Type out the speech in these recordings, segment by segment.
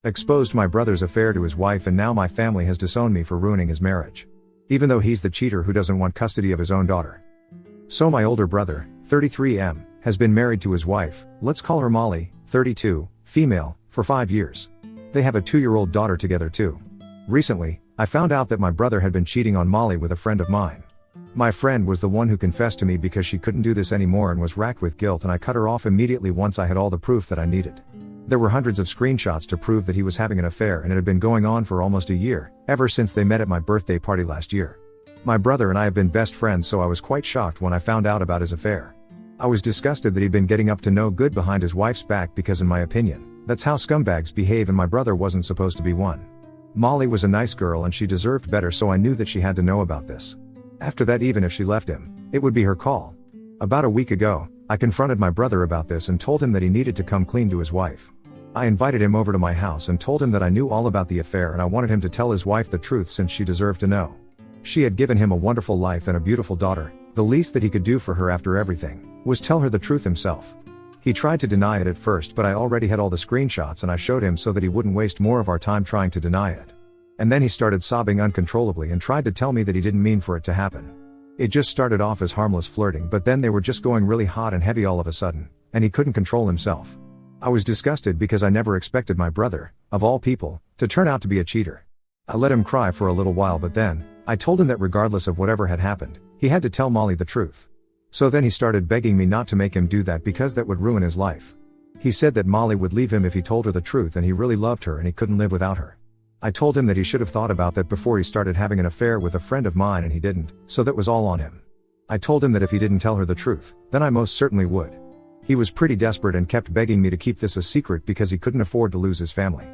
Exposed my brother's affair to his wife, and now my family has disowned me for ruining his marriage. Even though he's the cheater who doesn't want custody of his own daughter. So my older brother, 33M, has been married to his wife, let's call her Molly, 32, female, for 5 years. They have a 2-year-old daughter together too. Recently, I found out that my brother had been cheating on Molly with a friend of mine. My friend was the one who confessed to me because she couldn't do this anymore and was racked with guilt, and I cut her off immediately once I had all the proof that I needed. There were hundreds of screenshots to prove that he was having an affair, and it had been going on for almost a year, ever since they met at my birthday party last year. My brother and I have been best friends, so I was quite shocked when I found out about his affair. I was disgusted that he'd been getting up to no good behind his wife's back because, in my opinion, that's how scumbags behave, and my brother wasn't supposed to be one. Molly was a nice girl and she deserved better, so I knew that she had to know about this. After that, even if she left him, it would be her call. About a week ago, I confronted my brother about this and told him that he needed to come clean to his wife. I invited him over to my house and told him that I knew all about the affair and I wanted him to tell his wife the truth since she deserved to know. She had given him a wonderful life and a beautiful daughter. The least that he could do for her after everything was tell her the truth himself. He tried to deny it at first, but I already had all the screenshots and I showed him so that he wouldn't waste more of our time trying to deny it. And then he started sobbing uncontrollably and tried to tell me that he didn't mean for it to happen. It just started off as harmless flirting, but then they were just going really hot and heavy all of a sudden, and he couldn't control himself. I was disgusted because I never expected my brother, of all people, to turn out to be a cheater. I let him cry for a little while, but then, I told him that regardless of whatever had happened, he had to tell Molly the truth. So then he started begging me not to make him do that because that would ruin his life. He said that Molly would leave him if he told her the truth, and he really loved her and he couldn't live without her. I told him that he should have thought about that before he started having an affair with a friend of mine, and he didn't, so that was all on him. I told him that if he didn't tell her the truth, then I most certainly would. He was pretty desperate and kept begging me to keep this a secret because he couldn't afford to lose his family.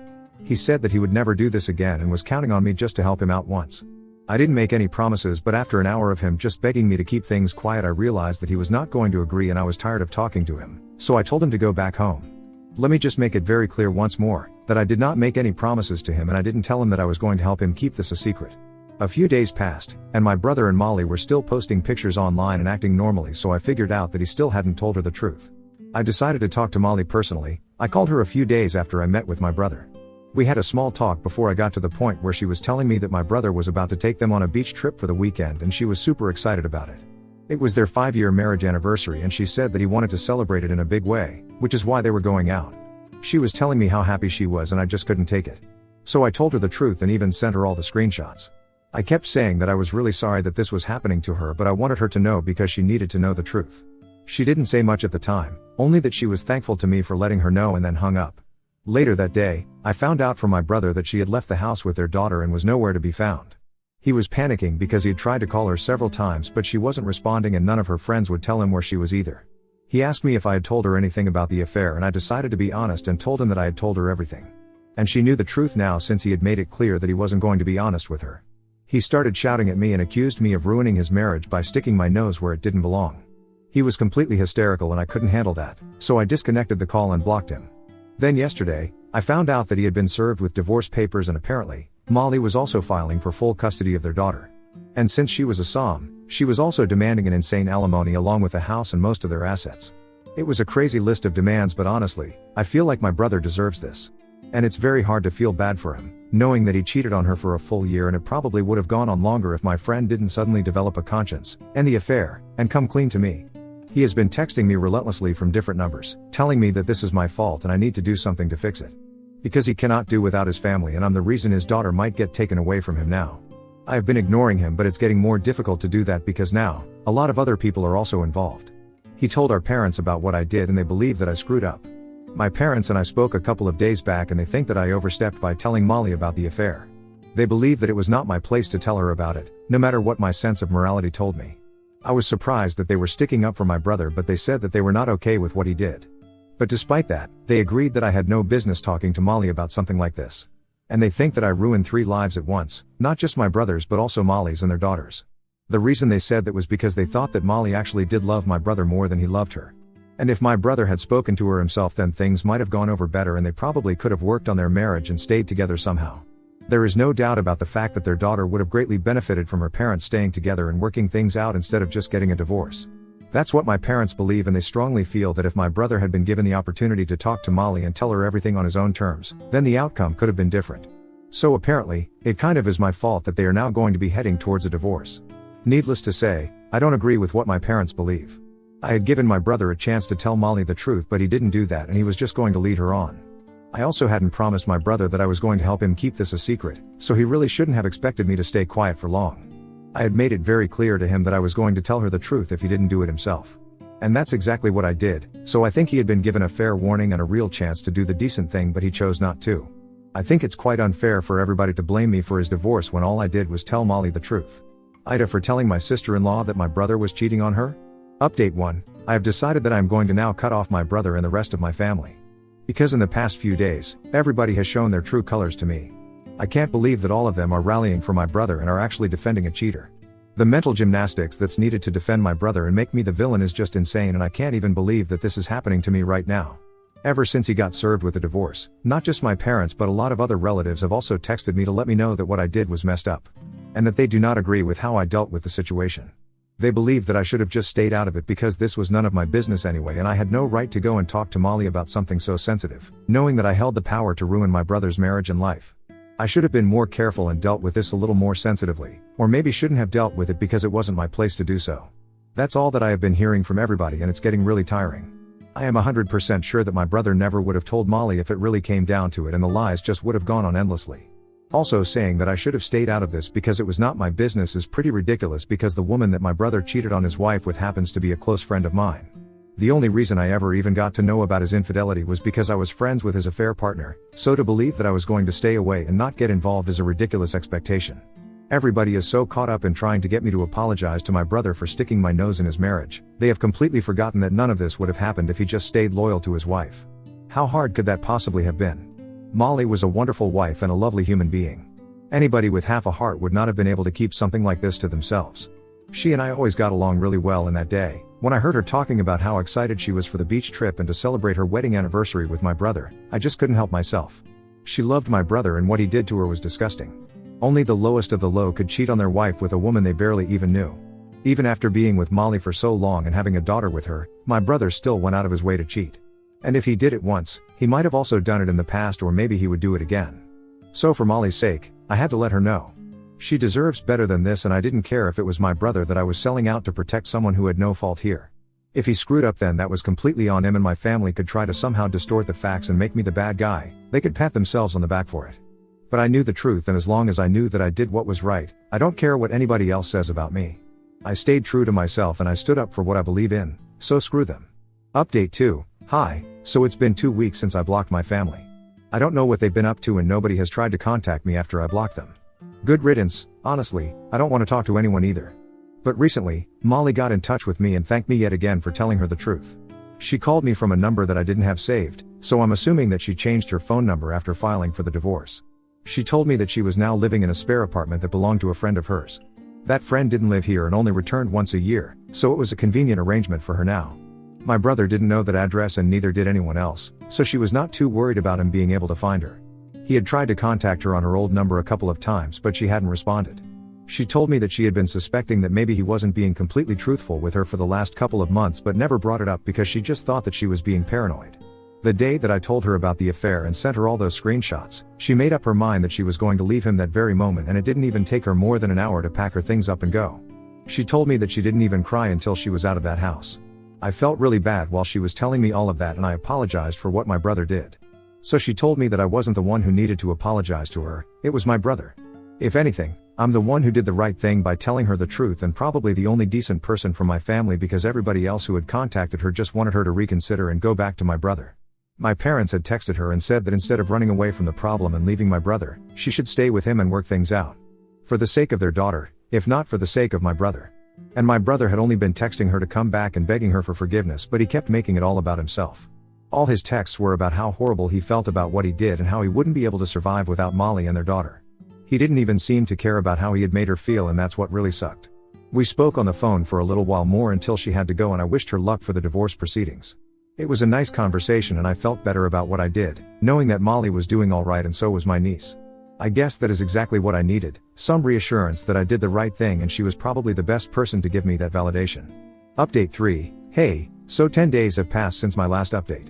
He said that he would never do this again and was counting on me just to help him out once. I didn't make any promises, but after an hour of him just begging me to keep things quiet, I realized that he was not going to agree and I was tired of talking to him, so I told him to go back home. Let me just make it very clear once more, that I did not make any promises to him and I didn't tell him that I was going to help him keep this a secret. A few days passed, and my brother and Molly were still posting pictures online and acting normally, so I figured out that he still hadn't told her the truth. I decided to talk to Molly personally. I called her a few days after I met with my brother. We had a small talk before I got to the point where she was telling me that my brother was about to take them on a beach trip for the weekend and she was super excited about it. It was their 5-year marriage anniversary and she said that he wanted to celebrate it in a big way, which is why they were going out. She was telling me how happy she was and I just couldn't take it. So I told her the truth and even sent her all the screenshots. I kept saying that I was really sorry that this was happening to her, but I wanted her to know because she needed to know the truth. She didn't say much at the time, only that she was thankful to me for letting her know, and then hung up. Later that day, I found out from my brother that she had left the house with their daughter and was nowhere to be found. He was panicking because he had tried to call her several times but she wasn't responding and none of her friends would tell him where she was either. He asked me if I had told her anything about the affair and I decided to be honest and told him that I had told her everything. And she knew the truth now since he had made it clear that he wasn't going to be honest with her. He started shouting at me and accused me of ruining his marriage by sticking my nose where it didn't belong. He was completely hysterical and I couldn't handle that, so I disconnected the call and blocked him. Then yesterday, I found out that he had been served with divorce papers and apparently, Molly was also filing for full custody of their daughter. And since she was a SOM, she was also demanding an insane alimony along with the house and most of their assets. It was a crazy list of demands, but honestly, I feel like my brother deserves this. And it's very hard to feel bad for him, knowing that he cheated on her for a full year, and it probably would have gone on longer if my friend didn't suddenly develop a conscience, end the affair, and come clean to me. He has been texting me relentlessly from different numbers, telling me that this is my fault and I need to do something to fix it. Because he cannot do without his family and I'm the reason his daughter might get taken away from him now. I have been ignoring him, but it's getting more difficult to do that because now, a lot of other people are also involved. He told our parents about what I did and they believe that I screwed up. My parents and I spoke a couple of days back and they think that I overstepped by telling Molly about the affair. They believe that it was not my place to tell her about it, no matter what my sense of morality told me. I was surprised that they were sticking up for my brother, but they said that they were not okay with what he did. But despite that, they agreed that I had no business talking to Molly about something like this. And they think that I ruined 3 lives at once, not just my brother's but also Molly's and their daughters. The reason they said that was because they thought that Molly actually did love my brother more than he loved her. And if my brother had spoken to her himself, then things might have gone over better and they probably could have worked on their marriage and stayed together somehow. There is no doubt about the fact that their daughter would have greatly benefited from her parents staying together and working things out instead of just getting a divorce. That's what my parents believe, and they strongly feel that if my brother had been given the opportunity to talk to Molly and tell her everything on his own terms, then the outcome could have been different. So apparently, it kind of is my fault that they are now going to be heading towards a divorce. Needless to say, I don't agree with what my parents believe. I had given my brother a chance to tell Molly the truth, but he didn't do that, and he was just going to lead her on. I also hadn't promised my brother that I was going to help him keep this a secret, so he really shouldn't have expected me to stay quiet for long. I had made it very clear to him that I was going to tell her the truth if he didn't do it himself. And that's exactly what I did, so I think he had been given a fair warning and a real chance to do the decent thing, but he chose not to. I think it's quite unfair for everybody to blame me for his divorce when all I did was tell Molly the truth. Ida for telling my sister-in-law that my brother was cheating on her? Update 1. I have decided that I am going to now cut off my brother and the rest of my family. Because in the past few days, everybody has shown their true colors to me. I can't believe that all of them are rallying for my brother and are actually defending a cheater. The mental gymnastics that's needed to defend my brother and make me the villain is just insane, and I can't even believe that this is happening to me right now. Ever since he got served with a divorce, not just my parents but a lot of other relatives have also texted me to let me know that what I did was messed up. And that they do not agree with how I dealt with the situation. They believe that I should have just stayed out of it because this was none of my business anyway, and I had no right to go and talk to Molly about something so sensitive, knowing that I held the power to ruin my brother's marriage and life. I should have been more careful and dealt with this a little more sensitively, or maybe shouldn't have dealt with it because it wasn't my place to do so. That's all that I have been hearing from everybody, and it's getting really tiring. I am 100% sure that my brother never would have told Molly if it really came down to it, and the lies just would have gone on endlessly. Also, saying that I should have stayed out of this because it was not my business is pretty ridiculous, because the woman that my brother cheated on his wife with happens to be a close friend of mine. The only reason I ever even got to know about his infidelity was because I was friends with his affair partner, so to believe that I was going to stay away and not get involved is a ridiculous expectation. Everybody is so caught up in trying to get me to apologize to my brother for sticking my nose in his marriage, they have completely forgotten that none of this would have happened if he just stayed loyal to his wife. How hard could that possibly have been? Molly was a wonderful wife and a lovely human being. Anybody with half a heart would not have been able to keep something like this to themselves. She and I always got along really well, and that day, when I heard her talking about how excited she was for the beach trip and to celebrate her wedding anniversary with my brother, I just couldn't help myself. She loved my brother, and what he did to her was disgusting. Only the lowest of the low could cheat on their wife with a woman they barely even knew. Even after being with Molly for so long and having a daughter with her, my brother still went out of his way to cheat. And if he did it once, he might have also done it in the past, or maybe he would do it again. So for Molly's sake, I had to let her know. She deserves better than this, and I didn't care if it was my brother that I was selling out to protect someone who had no fault here. If he screwed up, then that was completely on him, and my family could try to somehow distort the facts and make me the bad guy. They could pat themselves on the back for it. But I knew the truth, and as long as I knew that I did what was right, I don't care what anybody else says about me. I stayed true to myself and I stood up for what I believe in, so screw them. Update 2. Hi, so it's been 2 weeks since I blocked my family. I don't know what they've been up to, and nobody has tried to contact me after I blocked them. Good riddance, honestly, I don't want to talk to anyone either. But recently, Molly got in touch with me and thanked me yet again for telling her the truth. She called me from a number that I didn't have saved, so I'm assuming that she changed her phone number after filing for the divorce. She told me that she was now living in a spare apartment that belonged to a friend of hers. That friend didn't live here and only returned once a year, so it was a convenient arrangement for her now. My brother didn't know that address, and neither did anyone else, so she was not too worried about him being able to find her. He had tried to contact her on her old number a couple of times, but she hadn't responded. She told me that she had been suspecting that maybe he wasn't being completely truthful with her for the last couple of months, but never brought it up because she just thought that she was being paranoid. The day that I told her about the affair and sent her all those screenshots, she made up her mind that she was going to leave him that very moment, and it didn't even take her more than an hour to pack her things up and go. She told me that she didn't even cry until she was out of that house. I felt really bad while she was telling me all of that, and I apologized for what my brother did. So she told me that I wasn't the one who needed to apologize to her, it was my brother. If anything, I'm the one who did the right thing by telling her the truth, and probably the only decent person from my family, because everybody else who had contacted her just wanted her to reconsider and go back to my brother. My parents had texted her and said that instead of running away from the problem and leaving my brother, she should stay with him and work things out. For the sake of their daughter, if not for the sake of my brother. And my brother had only been texting her to come back and begging her for forgiveness, but he kept making it all about himself. All his texts were about how horrible he felt about what he did and how he wouldn't be able to survive without Molly and their daughter. He didn't even seem to care about how he had made her feel, and that's what really sucked. We spoke on the phone for a little while more until she had to go, and I wished her luck for the divorce proceedings. It was a nice conversation, and I felt better about what I did, knowing that Molly was doing all right and so was my niece. I guess that is exactly what I needed, some reassurance that I did the right thing, and she was probably the best person to give me that validation. Update 3, hey, so 10 days have passed since my last update.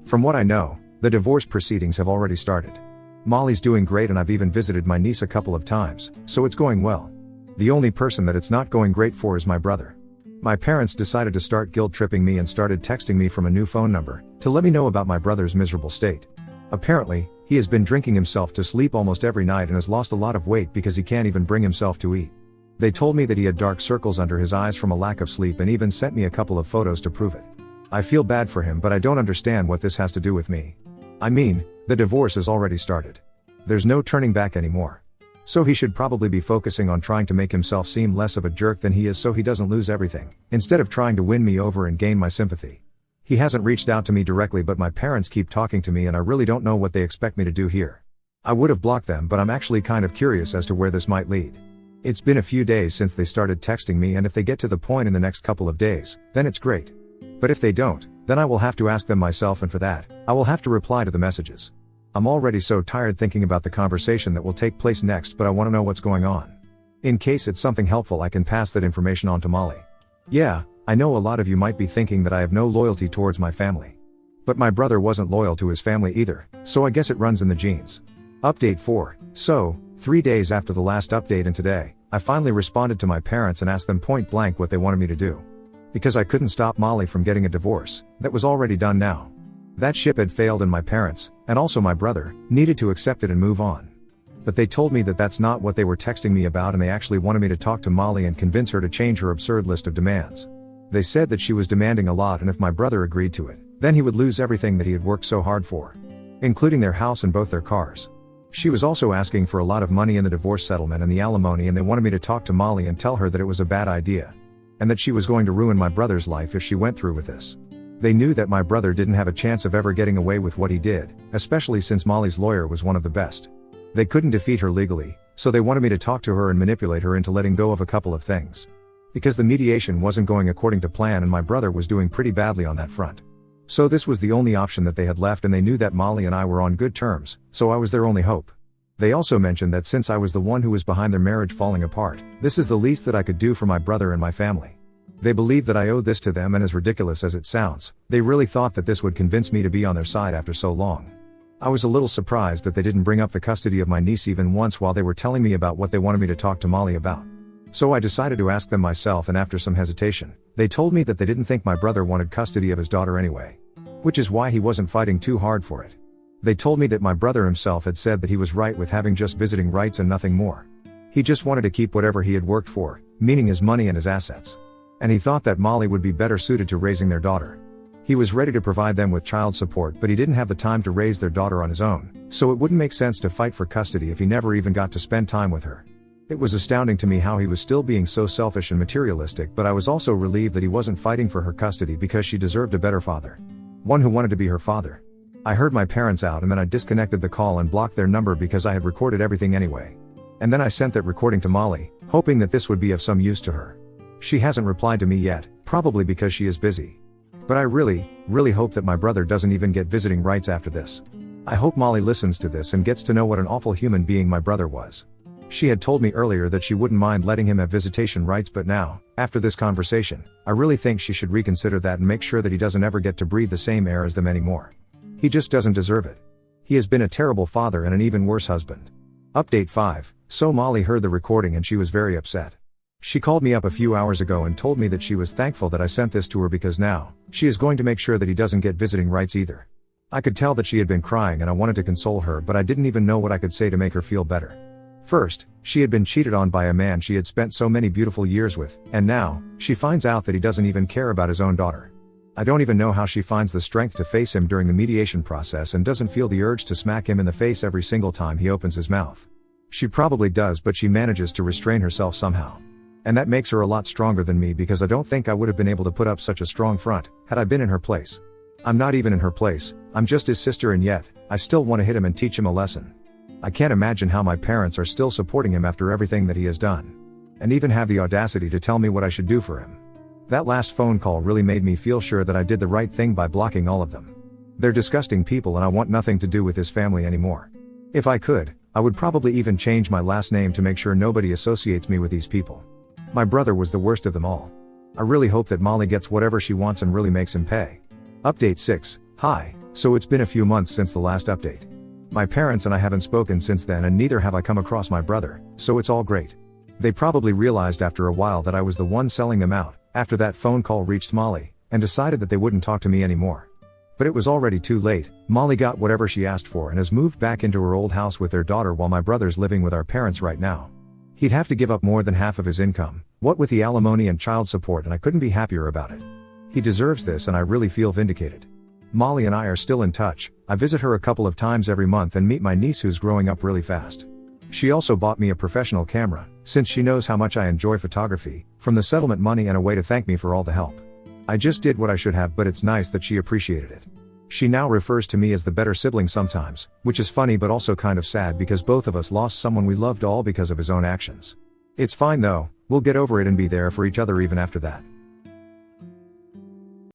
From what I know, the divorce proceedings have already started. Molly's doing great and I've even visited my niece a couple of times, so it's going well. The only person that it's not going great for is my brother. My parents decided to start guilt-tripping me and started texting me from a new phone number, to let me know about my brother's miserable state. Apparently, he has been drinking himself to sleep almost every night and has lost a lot of weight because he can't even bring himself to eat. They told me that he had dark circles under his eyes from a lack of sleep and even sent me a couple of photos to prove it. I feel bad for him, but I don't understand what this has to do with me. I mean, the divorce has already started. There's no turning back anymore. So he should probably be focusing on trying to make himself seem less of a jerk than he is so he doesn't lose everything, instead of trying to win me over and gain my sympathy. He hasn't reached out to me directly, but my parents keep talking to me and I really don't know what they expect me to do here. I would have blocked them, but I'm actually kind of curious as to where this might lead. It's been a few days since they started texting me, and if they get to the point in the next couple of days, then it's great. But if they don't, then I will have to ask them myself, and for that, I will have to reply to the messages. I'm already so tired thinking about the conversation that will take place next, but I want to know what's going on. In case it's something helpful, I can pass that information on to Molly. Yeah, I know a lot of you might be thinking that I have no loyalty towards my family. But my brother wasn't loyal to his family either, so I guess it runs in the genes. Update 4. So, 3 days after the last update and today, I finally responded to my parents and asked them point blank what they wanted me to do. Because I couldn't stop Molly from getting a divorce, that was already done now. That ship had failed and my parents, and also my brother, needed to accept it and move on. But they told me that that's not what they were texting me about, and they actually wanted me to talk to Molly and convince her to change her absurd list of demands. They said that she was demanding a lot, and if my brother agreed to it, then he would lose everything that he had worked so hard for, including their house and both their cars. She was also asking for a lot of money in the divorce settlement and the alimony, and they wanted me to talk to Molly and tell her that it was a bad idea, and that she was going to ruin my brother's life if she went through with this. They knew that my brother didn't have a chance of ever getting away with what he did, especially since Molly's lawyer was one of the best. They couldn't defeat her legally, so they wanted me to talk to her and manipulate her into letting go of a couple of things. Because the mediation wasn't going according to plan and my brother was doing pretty badly on that front. So this was the only option that they had left, and they knew that Molly and I were on good terms, so I was their only hope. They also mentioned that since I was the one who was behind their marriage falling apart, this is the least that I could do for my brother and my family. They believed that I owed this to them, and as ridiculous as it sounds, they really thought that this would convince me to be on their side after so long. I was a little surprised that they didn't bring up the custody of my niece even once while they were telling me about what they wanted me to talk to Molly about. So I decided to ask them myself, and after some hesitation, they told me that they didn't think my brother wanted custody of his daughter anyway. Which is why he wasn't fighting too hard for it. They told me that my brother himself had said that he was right with having just visiting rights and nothing more. He just wanted to keep whatever he had worked for, meaning his money and his assets. And he thought that Molly would be better suited to raising their daughter. He was ready to provide them with child support, but he didn't have the time to raise their daughter on his own, so it wouldn't make sense to fight for custody if he never even got to spend time with her. It was astounding to me how he was still being so selfish and materialistic, but I was also relieved that he wasn't fighting for her custody because she deserved a better father. One who wanted to be her father. I heard my parents out and then I disconnected the call and blocked their number because I had recorded everything anyway. And then I sent that recording to Molly, hoping that this would be of some use to her. She hasn't replied to me yet, probably because she is busy. But I really hope that my brother doesn't even get visiting rights after this. I hope Molly listens to this and gets to know what an awful human being my brother was. She had told me earlier that she wouldn't mind letting him have visitation rights, but now, after this conversation, I really think she should reconsider that and make sure that he doesn't ever get to breathe the same air as them anymore. He just doesn't deserve it. He has been a terrible father and an even worse husband. Update 5. So Molly heard the recording and she was very upset. She called me up a few hours ago and told me that she was thankful that I sent this to her because now, she is going to make sure that he doesn't get visiting rights either. I could tell that she had been crying and I wanted to console her, but I didn't even know what I could say to make her feel better. First, she had been cheated on by a man she had spent so many beautiful years with, and now, she finds out that he doesn't even care about his own daughter. I don't even know how she finds the strength to face him during the mediation process and doesn't feel the urge to smack him in the face every single time he opens his mouth. She probably does, but she manages to restrain herself somehow. And that makes her a lot stronger than me, because I don't think I would have been able to put up such a strong front, had I been in her place. I'm not even in her place, I'm just his sister, and yet, I still want to hit him and teach him a lesson. I can't imagine how my parents are still supporting him after everything that he has done. And even have the audacity to tell me what I should do for him. That last phone call really made me feel sure that I did the right thing by blocking all of them. They're disgusting people and I want nothing to do with his family anymore. If I could, I would probably even change my last name to make sure nobody associates me with these people. My brother was the worst of them all. I really hope that Molly gets whatever she wants and really makes him pay. Update 6. Hi, so it's been a few months since the last update. My parents and I haven't spoken since then, and neither have I come across my brother, so it's all great. They probably realized after a while that I was the one selling them out, after that phone call reached Molly, and decided that they wouldn't talk to me anymore. But it was already too late. Molly got whatever she asked for and has moved back into her old house with their daughter, while my brother's living with our parents right now. He'd have to give up more than half of his income, what with the alimony and child support, and I couldn't be happier about it. He deserves this, and I really feel vindicated. Molly and I are still in touch. I visit her a couple of times every month and meet my niece, who's growing up really fast. She also bought me a professional camera, since she knows how much I enjoy photography, from the settlement money, and a way to thank me for all the help. I just did what I should have, but it's nice that she appreciated it. She now refers to me as the better sibling sometimes, which is funny but also kind of sad because both of us lost someone we loved all because of his own actions. It's fine though, we'll get over it and be there for each other even after that.